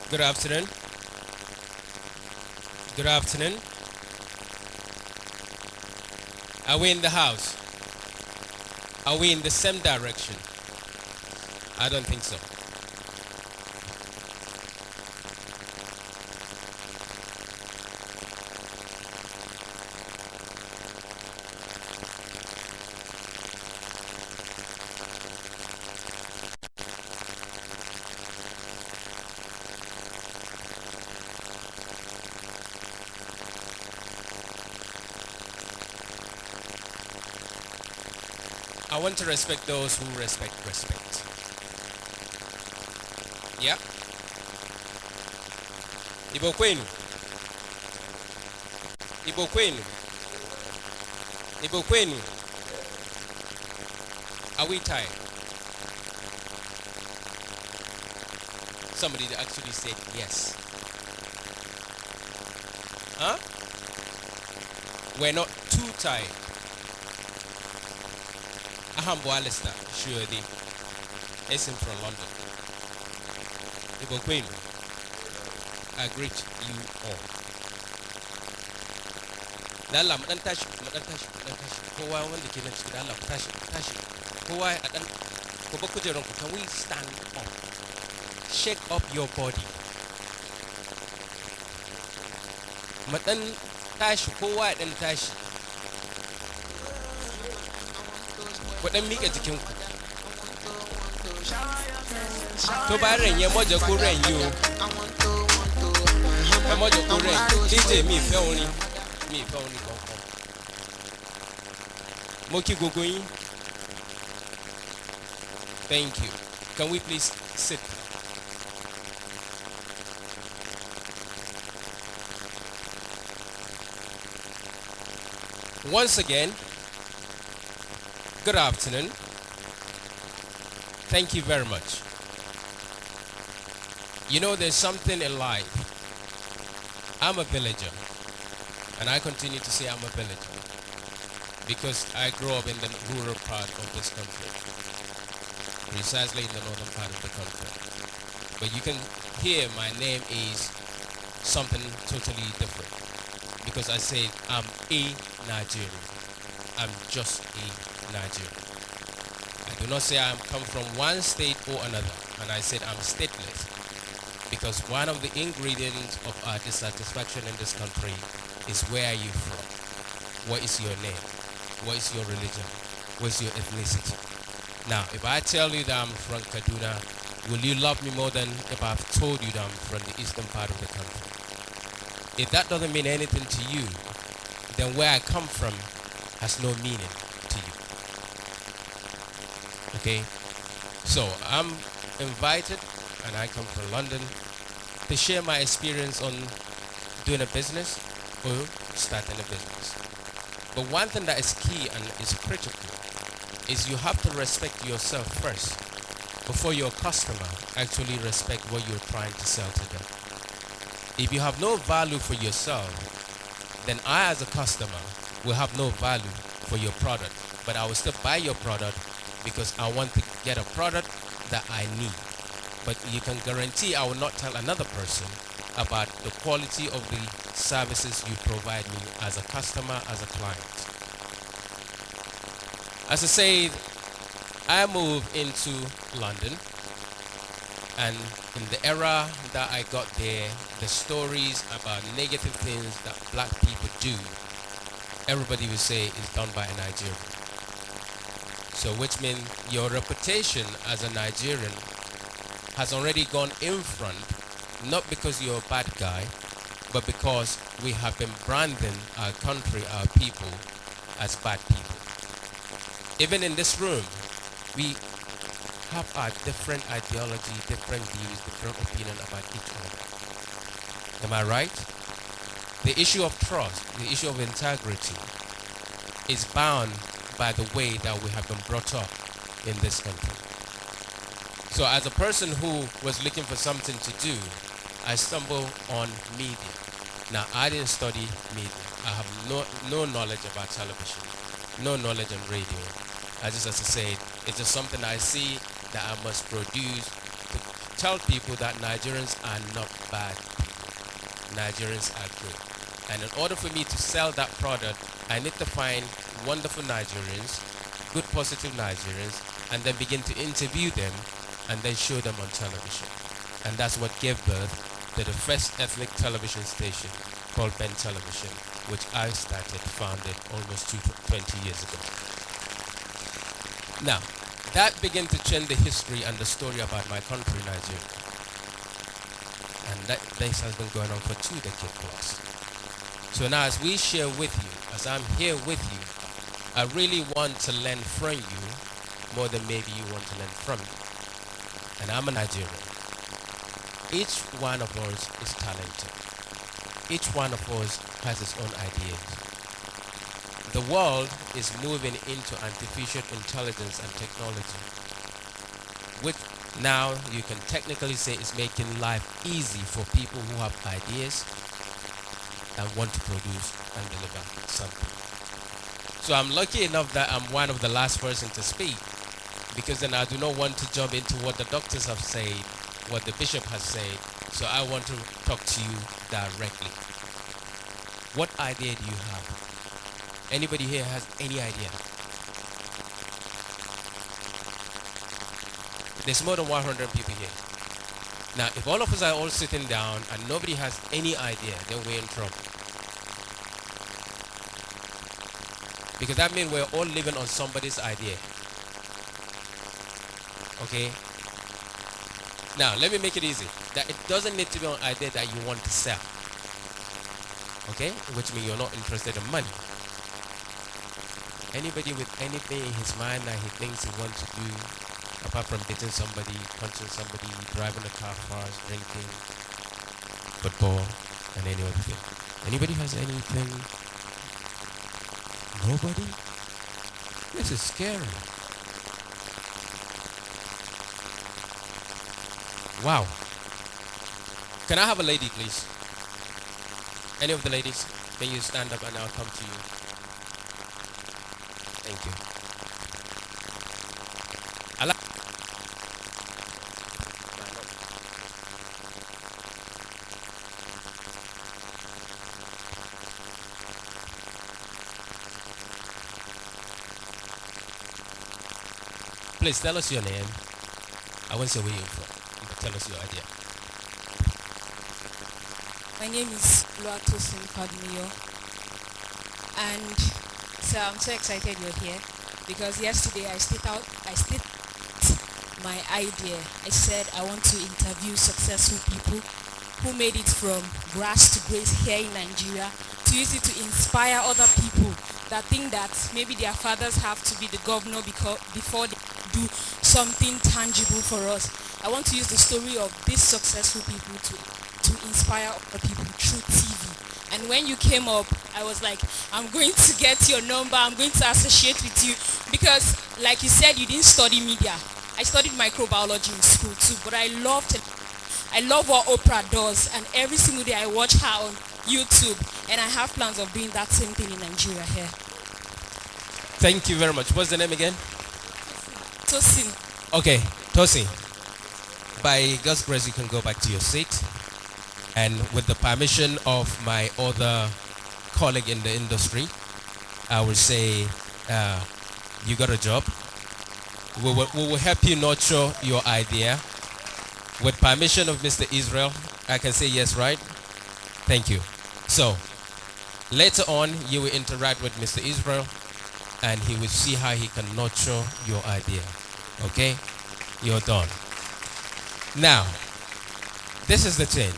Good afternoon. Good afternoon. Are we in the house? Are we in the same direction? I don't think so. I want to respect those who respect. Yeah? Ibo kwenu. Ibo kwenu. Ibo kwenu. Are we tired? Somebody actually said yes. Huh? We're not too tired. Ahambo Alistair, surely. Listen from London. Ibo kwenu. I greet you all. Da Allah mu dan tashi, mu dan tashi, mu dan tashi. Kowa wanda ke nan cikin da Allah ku tashi, tashi. Kowa a dan ku ba kujeran ku. Can we stand up? Shake up your body. Mu dan tashi, kowa dan tashi. Ku dan miƙe jikinku. To ba renye moja ko renyo. Ẹ moja ko ren. DJ mi fẹ́ orin. Mi fẹ́ orin kankan. Mo kí gbogbo yín. Thank you. Can we please sit? Once again, good afternoon. Thank you very much. You know, there's something in life. I'm a villager, and I continue to say I'm a villager because I grew up in the rural part of this country, precisely in the northern part of the country. But you can hear my name is something totally different because I say I'm a Nigerian. I'm just a Nigerian. I do not say I come from one state or another, and I said I'm stateless because one of the ingredients of our dissatisfaction in this country is where are you from? What is your name? What is your religion? What's your ethnicity? Now, if I tell you that I'm from Kaduna, will you love me more than if I've told you that I'm from the eastern part of the country? If that doesn't mean anything to you, then where I come from has no meaning to you. Okay? So, I'm invited, and I come from London, to share my experience on doing a business or starting a business. But one thing that is key and is critical is you have to respect yourself first before your customer actually respect what you're trying to sell to them. If you have no value for yourself, then I as a customer will have no value for your product, but I will still buy your product because I want to get a product that I need. But you can guarantee I will not tell another person about the quality of the services you provide me as a customer, as a client. As I said, I moved into London, and in the era that I got there, the stories about negative things that black people do, everybody will say is done by a Nigerian. So which means your reputation as a Nigerian has already gone in front, not because you're a bad guy, but because we have been branding our country, our people, as bad people. Even in this room, we have our different ideology, different views, different opinion about each other. Am I right? The issue of trust, the issue of integrity is bound by the way that we have been brought up in this country. So as a person who was looking for something to do, I stumbled on media. Now, I didn't study media. I have no knowledge about television, no knowledge on radio. As I said, it's just something I see that I must produce tell people that Nigerians are not bad. Nigerians are good. And in order for me to sell that product, I need to find wonderful Nigerians, good positive Nigerians, and then begin to interview them and then show them on television. And that's what gave birth to the first ethnic television station called Ben Television, which I founded almost 20 years ago. Now, that began to change the history and the story about my country, Nigeria. And this has been going on for 2 decades plus. So now as we share with you, as I'm here with you, I really want to learn from you more than maybe you want to learn from me. And I'm a Nigerian. Each one of us is talented. Each one of us has its own ideas. The world is moving into artificial intelligence and technology, which now you can technically say is making life easy for people who have ideas and want to produce and deliver something. So I'm lucky enough that I'm one of the last person to speak, because then I do not want to jump into what the doctors have said, what the bishop has said. So I want to talk to you directly. What idea do you have? Anybody here has any idea? There's more than 100 people here. Now, if all of us are all sitting down and nobody has any idea, then we're in trouble. Because that means we're all living on somebody's idea. Okay? Now, let me make it easy. That it doesn't need to be an idea that you want to sell. Okay? Which means you're not interested in money. Anybody with anything in his mind that he thinks he wants to do, apart from dating somebody, punching somebody, driving a car fast, drinking, football, and any other thing. Anybody has anything? Nobody? This is scary. Wow. Can I have a lady, please? Any of the ladies? Can you stand up and I'll come to you? Thank you. I like Please tell us your name. I won't say where you're from, but tell us your idea. My name is Luatosin Padmiyo, and so I'm so excited you're here because yesterday I stated my idea. I said I want to interview successful people who made it from grass to grace here in Nigeria, to use it to inspire other people that think that maybe their fathers have to be the governor before they do something tangible for us. I want to use the story of these successful people to inspire other people through TV. And when you came up, I was like, I'm going to get your number, I'm going to associate with you, because like you said, you didn't study media. I studied microbiology in school too, but I love what Oprah does, and every single day I watch her on YouTube, and I have plans of doing that same thing in Nigeria here. Thank you very much. What's the name again? Tosin. Okay, Tosin. By God's grace, you can go back to your seat. And with the permission of my other colleague in the industry, I will say, you got a job. We will help you nurture your idea. With permission of Mr. Israel, I can say yes, right? Thank you. So, later on, you will interact with Mr. Israel, and he will see how he can nurture your idea. Okay? You're done. Now, this is the thing.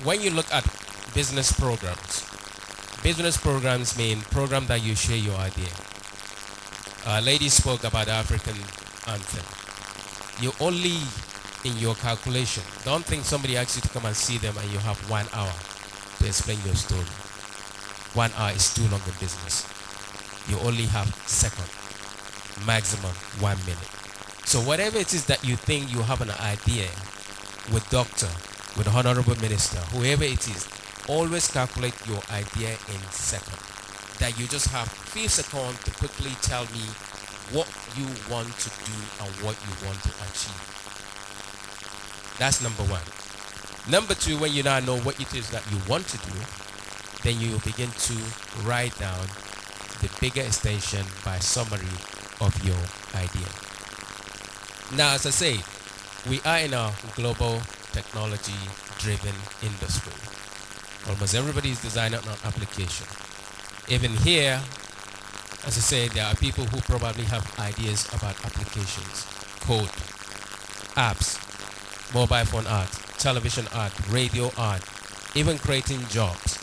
When you look at business programs mean program that you share your idea. Lady spoke about the African anthem. You only, in your calculation, don't think somebody asks you to come and see them and you have 1 hour to explain your story. 1 hour is too long in business. You only have second, maximum 1 minute. So whatever it is that you think you have an idea with doctor, with honorable minister, whoever it is, always calculate your idea in second. That you just have 3 seconds to quickly tell me what you want to do and what you want to achieve. That's number one. Number two, when you now know what it is that you want to do, then you begin to write down the bigger extension by summary of your idea. Now, as I say, we are in a global technology driven industry. Almost everybody is designing an application. Even here, as I say, there are people who probably have ideas about applications, code, apps, mobile phone art, television art, radio art, even creating jobs.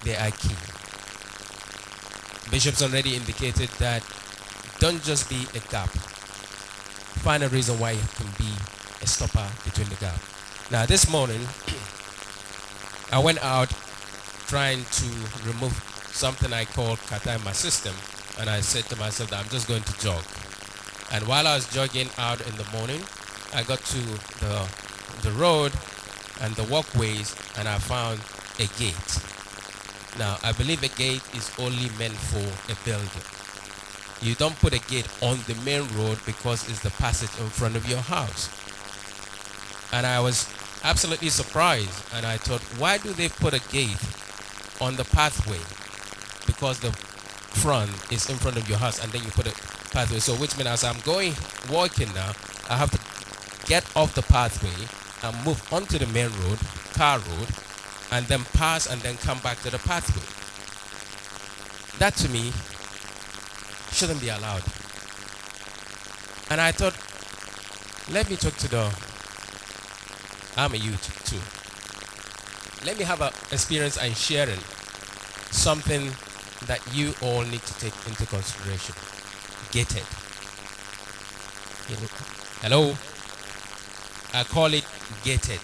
They are key. Bishop's already indicated that don't just be a gap. Find a reason why it can be a stopper between the gap. Now this morning, I went out trying to remove something I call kata in my system, and I said to myself that I'm just going to jog. And while I was jogging out in the morning, I got to the road and the walkways, and I found a gate. Now, I believe a gate is only meant for a building. You don't put a gate on the main road because it's the passage in front of your house. And I was absolutely surprised, and I thought, why do they put a gate on the pathway? Because the front is in front of your house, and then you put a pathway. So which means as I'm walking now, I have to get off the pathway and move onto the main road, car road, and then pass and then come back to the pathway. That to me shouldn't be allowed. And I thought, let me talk to I'm a youth too. Let me have an experience and sharing something that you all need to take into consideration. Gated. Hello? I call it gated,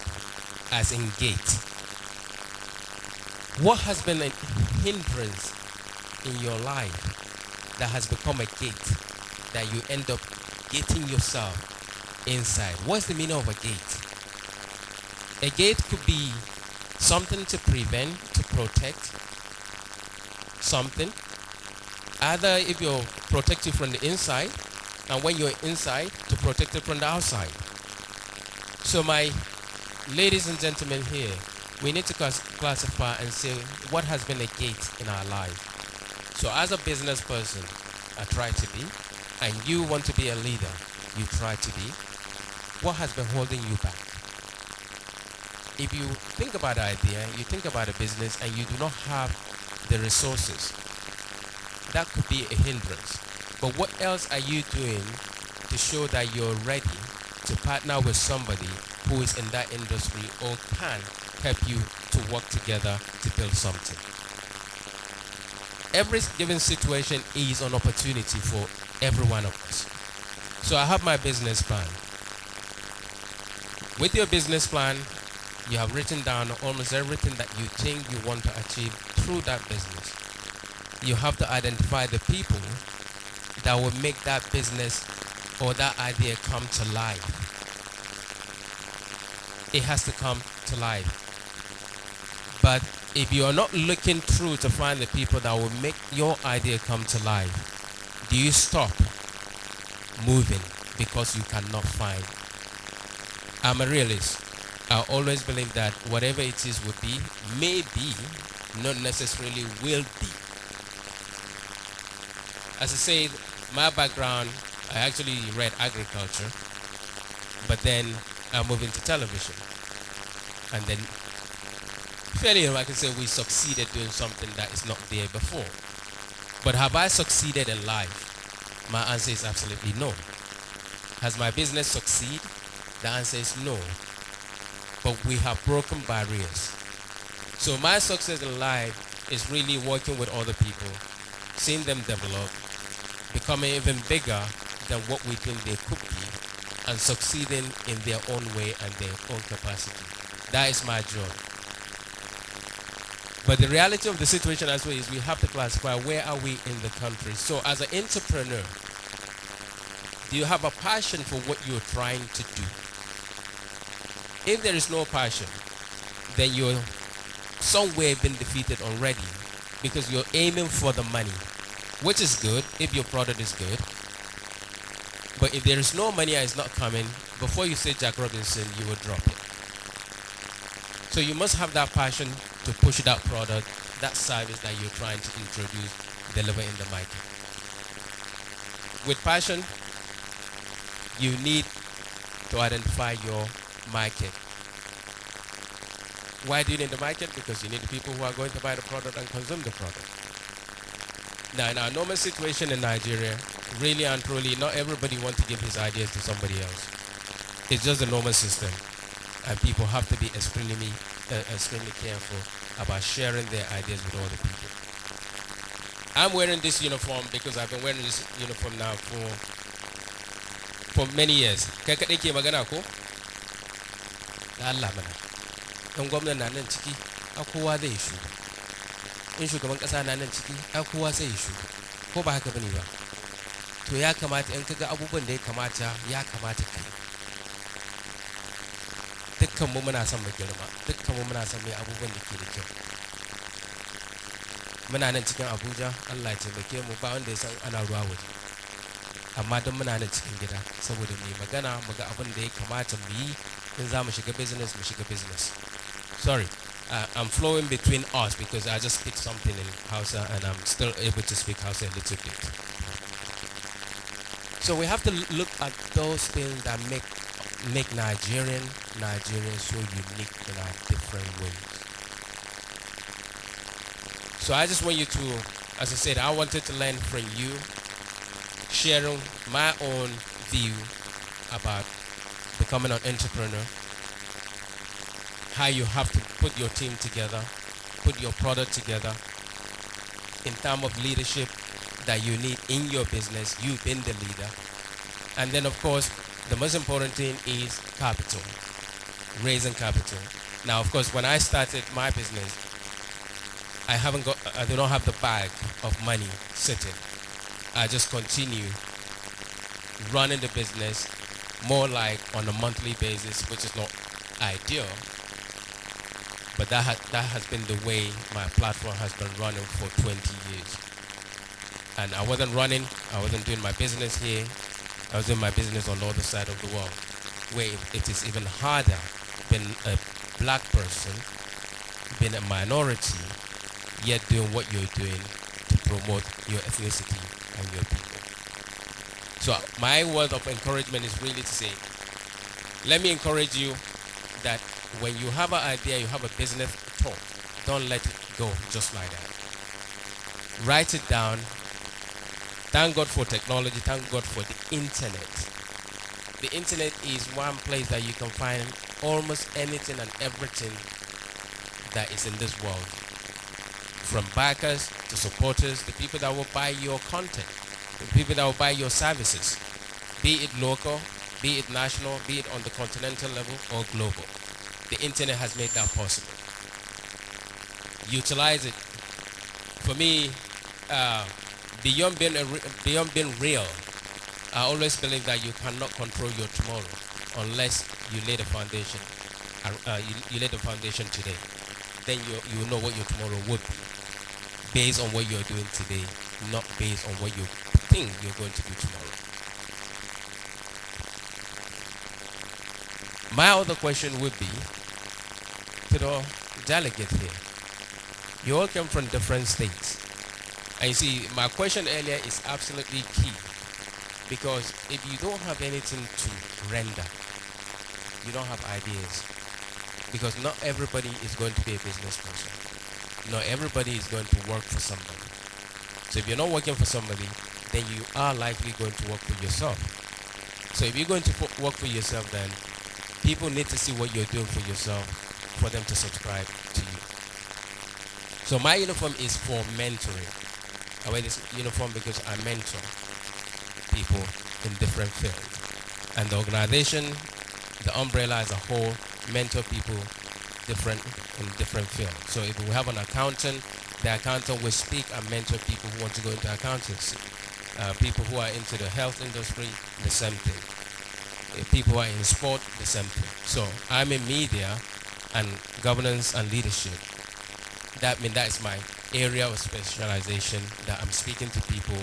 as in gate. What has been a hindrance in your life that has become a gate that you end up gating yourself inside? What's the meaning of a gate? A gate could be something to prevent, to protect something. Either if you're protected from the inside, and when you're inside, to protect it from the outside. So my ladies and gentlemen here, we need to classify and say what has been a gate in our life. So as a business person, I try to be, and you want to be a leader, you try to be. What has been holding you back? If you think about an idea, you think about a business, and you do not have the resources, that could be a hindrance. But what else are you doing to show that you're ready to partner with somebody who is in that industry or can help you to work together to build something? Every given situation is an opportunity for every one of us. So I have my business plan. With your business plan, you have written down almost everything that you think you want to achieve through that business. You have to identify the people that will make that business or that idea come to life. It has to come to life. But if you are not looking through to find the people that will make your idea come to life, do you stop moving because you cannot find? I'm a realist. I always believe that whatever it is will be, may be, not necessarily will be. As I said, my background, I actually read agriculture, but then I moved into television. And then, fairly I can say we succeeded doing something that is not there before. But have I succeeded in life? My answer is absolutely no. Has my business succeeded? The answer is no. But we have broken barriers. So my success in life is really working with other people, seeing them develop, becoming even bigger than what we think they could be, and succeeding in their own way and their own capacity. That is my job. But the reality of the situation as well is we have to classify where are we in the country. So as an entrepreneur, do you have a passion for what you're trying to do? If there is no passion, then you're somewhere been defeated already because you're aiming for the money, which is good if your product is good. But if there is no money and it's not coming, before you say Jack Robinson, you will drop it. So you must have that passion to push that product, that service that you're trying to introduce, deliver in the market. With passion, you need to identify your market. Why do you need the market? Because you need people who are going to buy the product and consume the product. Now, in our normal situation in Nigeria, really and truly, not everybody wants to give his ideas to somebody else. It's just a normal system, and people have to be extremely careful about sharing their ideas with other people. I'm wearing this uniform because I've been wearing this uniform now for many years. Kai kaɗai ke magana ko? Da Allah mana. Ɗan gwamnan na nan ciki, a kowa zai yi shuga. In shugaban ƙasa na nan ciki, a kowa zai yi shuga. Ko ba haka bane ba? To ya kamata in kaga abubuwan da ya kamata kai. Dukkan mu muna son mu girma, dukkan mu muna son mu yi abubuwan da ke da kyau. Muna nan cikin Abuja, Allah ya taimake mu ba wanda ya san ana ruwa waje. Amma don muna nan cikin gida saboda mu yi magana mu ga abin da ya kamata mu yi in za mu shiga business mu shiga business. Sorry, I'm flowing between us because I just speak something in Hausa and I'm still able to speak Hausa a little bit. So we have to look at those things that make Nigerians so unique in our different ways. So I just want you to, as I said, I wanted to learn from you, sharing my own view about becoming an entrepreneur, how you have to put your team together, put your product together, in terms of leadership that you need in your business, you being the leader. And then of course, the most important thing is capital, raising capital. Now, of course, when I started my business, I do not have the bag of money sitting. I just continue running the business more like on a monthly basis, which is not ideal. But that has been the way my platform has been running for 20 years. And I wasn't doing my business here. I was doing my business on the other side of the world, where it is even harder being a black person, being a minority, yet doing what you're doing to promote your ethnicity and your people. So my word of encouragement is really to say, let me encourage you that when you have an idea, you have a business talk, don't let it go just like that. Write it down. Thank God for technology. Thank God for the internet. The internet is one place that you can find almost anything and everything that is in this world. From backers to supporters, the people that will buy your content, the people that will buy your services, be it local, be it national, be it on the continental level or global. The internet has made that possible. Utilize it. For me, beyond being real, I always believe that you cannot control your tomorrow unless you lay the foundation. You lay the foundation today. Then you know what your tomorrow would be, based on what you're doing today, not based on what you think you're going to do tomorrow. My other question would be to the delegate here. You all come from different states. And you see, my question earlier is absolutely key, because if you don't have anything to render, you don't have ideas. Because not everybody is going to be a business person. Not everybody is going to work for somebody. So if you're not working for somebody, then you are likely going to work for yourself. So if you're going to work for yourself, then people need to see what you're doing for yourself for them to subscribe to you. So my uniform is for mentoring. I wear this uniform because I mentor people in different fields. And the organization, the umbrella as a whole, mentor people in different fields. So if we have an accountant, the accountant will speak and mentor people who want to go into accountancy. People who are into the health industry, the same thing. People who are in sport, the same thing. So I'm in media and governance and leadership. That means that is my area of specialization, that I'm speaking to people.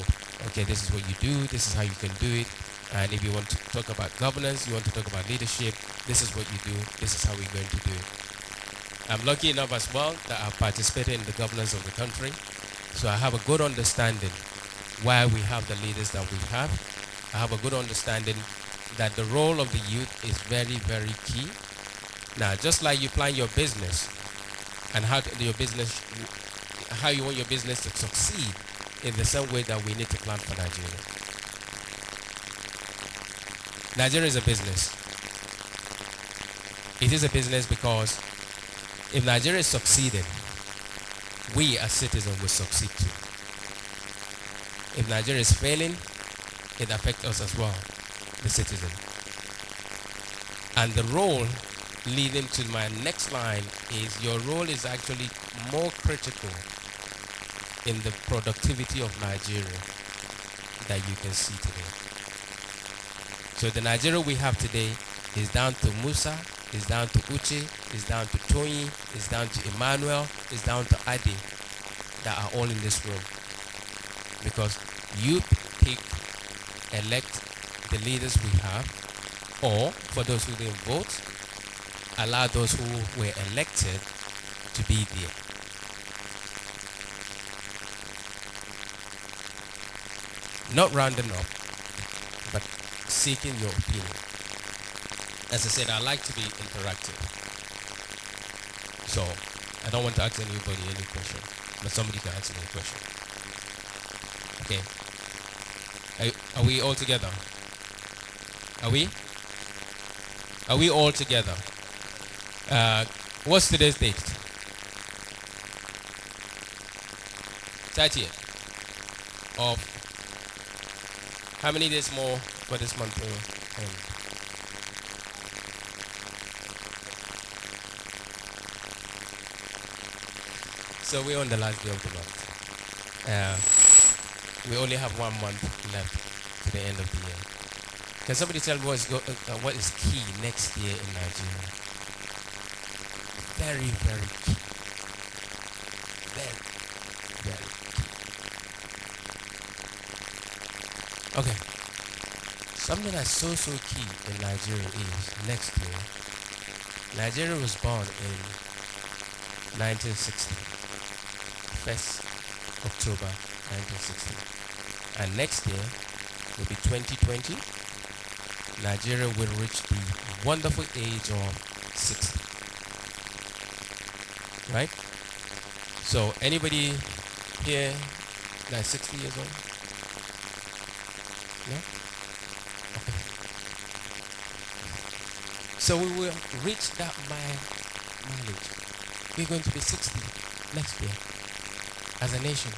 Okay, this is what you do, this is how you can do it, And if you want to talk about governance, you want to talk about leadership, this is what you do, this is how we're going to do it. I'm lucky enough as well that I've participated in the governance of the country, so I have a good understanding why we have the leaders that we have. I have a good understanding that the role of the youth is very, very key. Now, just like you plan your business and how you want your business to succeed, in the same way that we need to plan for Nigeria. Nigeria is a business. It is a business because if Nigeria is succeeding, we as citizens will succeed too. If Nigeria is failing, it affects us as well, the citizen. And the role leading to my next line is your role is actually more critical in the productivity of Nigeria that you can see today. So the Nigeria we have today is down to Musa, is down to Uche, is down to Tony, is down to Emmanuel, is down to Adi that are all in this room. Because you pick, elect the leaders we have, or for those who didn't vote, allow those who were elected to be there. Not rounding up, but seeking your opinion. As I said, I like to be interactive. So I don't want to ask anybody any question, but somebody can ask me a question. Okay. Are we all together? Are we? Are we all together? What's today's date? 30th of how many days more for this month to end? So we're on the last day of the month. We only have 1 month left to the end of the year. Can somebody tell me what is key next year in Nigeria? Very, very key. Very, very key. Okay. Something that's so key in Nigeria is next year. Nigeria was born in 1960. 1st October 1960. And next year will be 2020. Nigeria will reach the wonderful age of 60. Right? So anybody here that's 60 years old? No? Okay. So we will reach that mileage. We're going to be 60 next year. As a nation,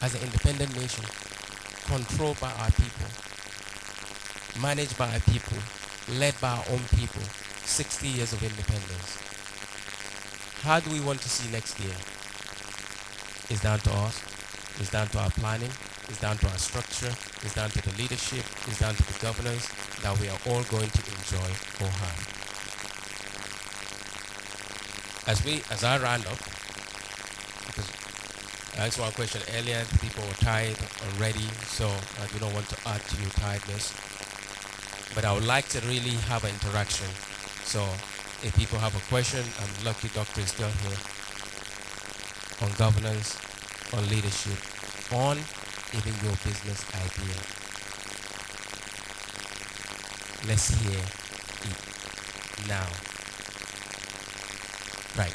as an independent nation, controlled by our people, managed by our people, led by our own people, 60 years of independence. How do we want to see next year? It's down to us, it's down to our planning, it's down to our structure, it's down to the leadership, it's down to the governance that we are all going to enjoy or have. As I round up, because I asked one question earlier, people were tired already, so I do not want to add to your tiredness. But I would like to really have an interaction. So if people have a question, I'm lucky Doctor is still here, on governance, on leadership, on even your business idea. Let's hear it now. Right.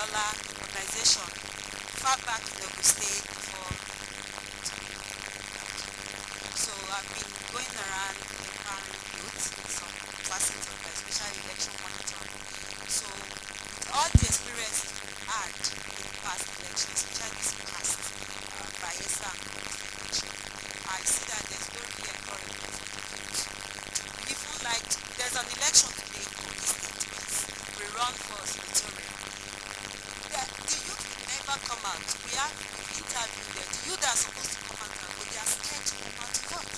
multi-billion-dollar organization far back in Ogun State before. So I've been going around empowering youth in some facets of life, especially election monitoring. So with all the experiences we've had in past elections, especially this past Bayelsa and Kogi election, I see that there's very encouragement for the youth. Even like there's an election today in Kogi State, we run for senatorial. The youth will never come out. We have interviewed them. The youth that are supposed to come out and vote, they are scared to come out to vote.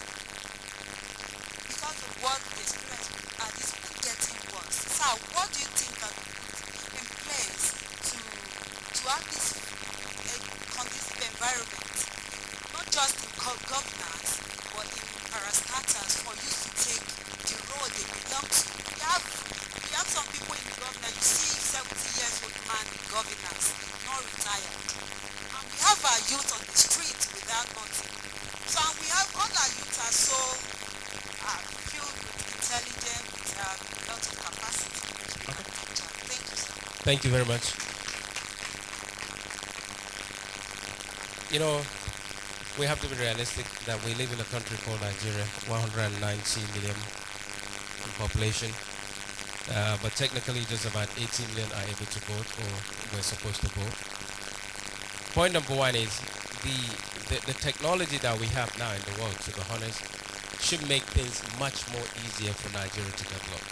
Because of what the experience and it's been getting worse. So what do you think can be put in place to have this conducive environment, not just in governance, but in parastatals for youth to take the role they belong to? You have some people in the government, you see 70 years old man in governance, not retired. And we have our youth on the street without nothing. So and we have all our youth are so filled with intelligence, with a lot of capacity. Okay. Thank you, sir. Thank you very much. You know, we have to be realistic that we live in a country called Nigeria, 190 million in population. But technically just about 18 million are able to vote or were supposed to vote. Point number one is the technology that we have now in the world, to be honest, should make things much more easier for Nigeria to develop.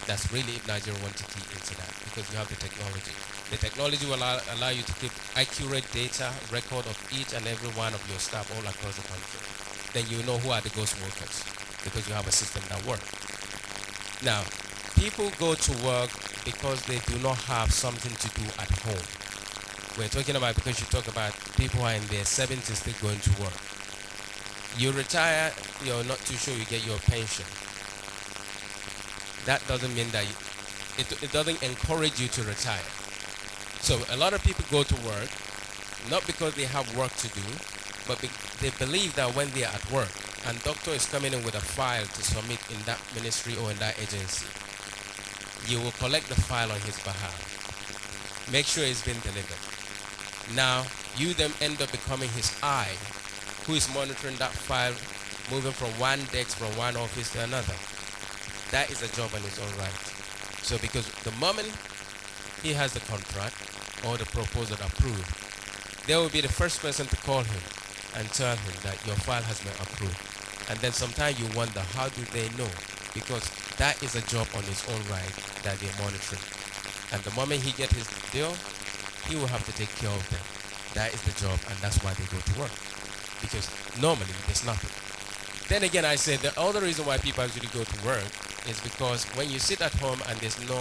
That's really if Nigeria wants to key into that, because you have the technology. The technology will allow you to keep accurate data, record of each and every one of your staff all across the country. Then you know who are the ghost workers, because you have a system that works. Now, people go to work because they do not have something to do at home. We're talking about, because you talk about people who are in their 70s still going to work. You retire, you're not too sure you get your pension. That doesn't mean that it doesn't encourage you to retire. So a lot of people go to work not because they have work to do, but they believe that when they are at work and doctor is coming in with a file to submit in that ministry or in that agency, you will collect the file on his behalf, make sure it's been delivered. Now you then end up becoming his eye, who is monitoring that file, moving from one desk, from one office to another. That is a job on its own right. So because the moment he has the contract or the proposal approved, they will be the first person to call him and tell him that your file has been approved. And then sometimes you wonder, how do they know? Because that is a job on its own right that they're monitoring. And the moment he gets his deal, he will have to take care of them. That is the job, and that's why they go to work. Because normally there's nothing. Then again, I said the other reason why people actually go to work is because when you sit at home and there's no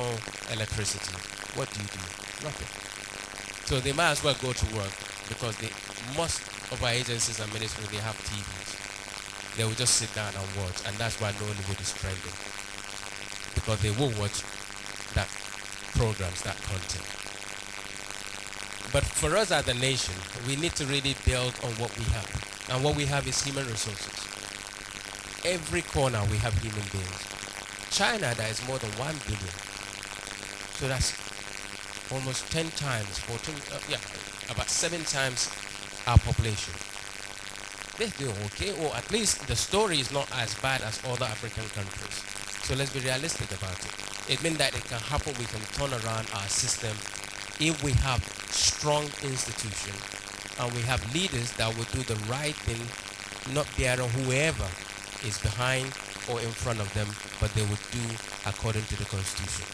electricity, what do? Nothing. So they might as well go to work, because most of our agencies and ministries, they have TVs. They will just sit down and watch, and that's why Nollywood is trending, because they will watch that programs, that content. But for us as a nation, we need to really build on what we have, and what we have is human resources. Every corner we have human beings. China, there is more than 1 billion, so that's almost 10 times, 14, about 7 times our population. They're doing okay, or at least the story is not as bad as other African countries. So let's be realistic about it. It means that it can happen. We can turn around our system if we have strong institutions and we have leaders that will do the right thing, not bearing whoever is behind or in front of them, but they would do according to the Constitution.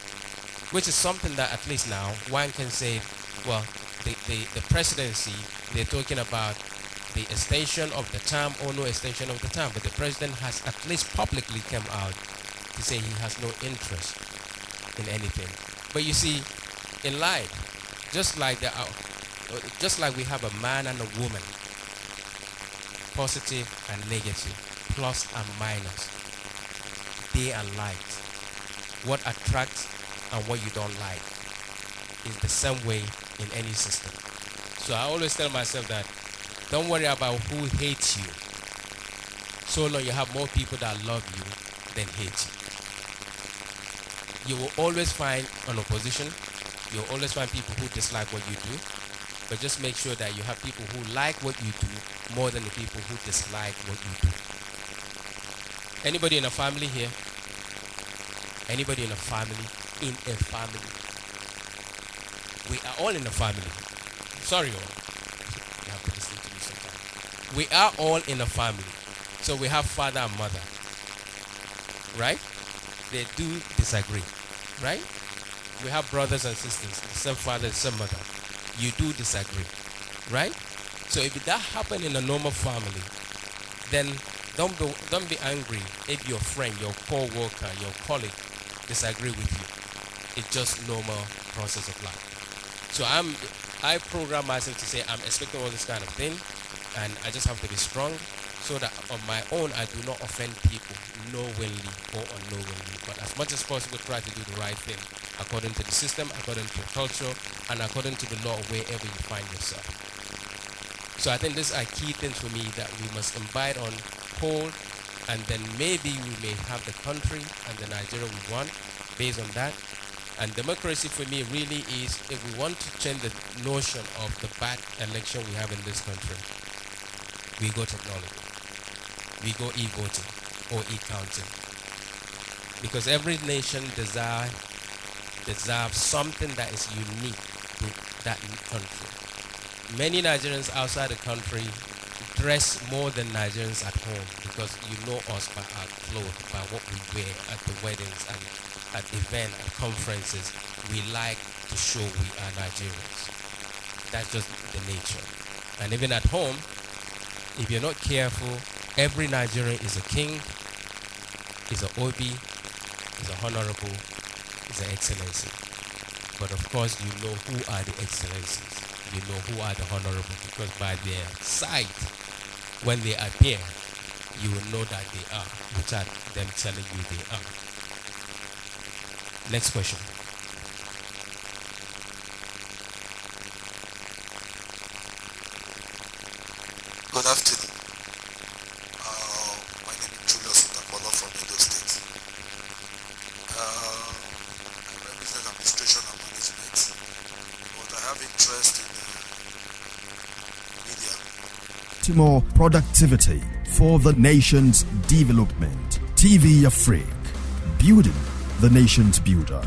Which is something that at least now one can say, well, the presidency, they're talking about the extension of the term or no extension of the term, but the president has at least publicly come out to say he has no interest in anything. But you see, in life, just like we have a man and a woman, positive and negative, plus and minus, day and light, what attracts and what you don't like is the same way in any system. So I always tell myself that don't worry about who hates you, so long you have more people that love you than hate you. You will always find an opposition, You'll always find people who dislike what you do, but just make sure that you have people who like what you do more than the people who dislike what you do. Anybody in a family here? Anybody in a family? In a family. We are all in a family. Sorry, all. You have to listen to me sometimes. We are all in a family. So we have father and mother. Right? They do disagree. Right? We have brothers and sisters, some father, some mother. You do disagree. Right? So if that happen in a normal family, then don't be angry if your friend, your co-worker, your colleague disagree with you. It's just normal process of life. So I program myself to say I'm expecting all this kind of thing, and I just have to be strong so that on my own I do not offend people knowingly or unknowingly. But as much as possible, try to do the right thing according to the system, according to culture, and according to the law wherever you find yourself. So I think these are key things for me that we must imbibe on hold, and then maybe we may have the country and the Nigeria we want based on that. And democracy for me really is, if we want to change the notion of the bad election we have in this country, we go technology. We go e-voting or e-counting. Because every nation deserves something that is unique to that country. Many Nigerians outside the country dress more than Nigerians at home, because you know us by our clothes, by what we wear at the weddings and at events and conferences. We like to show we are Nigerians. That's just the nature. And even at home, if you're not careful, every Nigerian is a king, is an Obi, is a honorable, is an excellency. But of course, you know who are the excellencies. You know who are the honorable, because by their sight, when they appear, you will know that they are, without them telling you they are. Next question. Good afternoon. My name is Julius Utapolo from Edo State. I represent administration and management, but I have interest in media. More productivity for the nation's development. TV Afrique, building the nation's builder.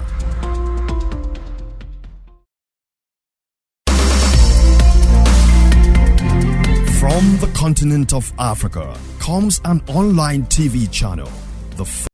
From the continent of Africa comes an online TV channel, the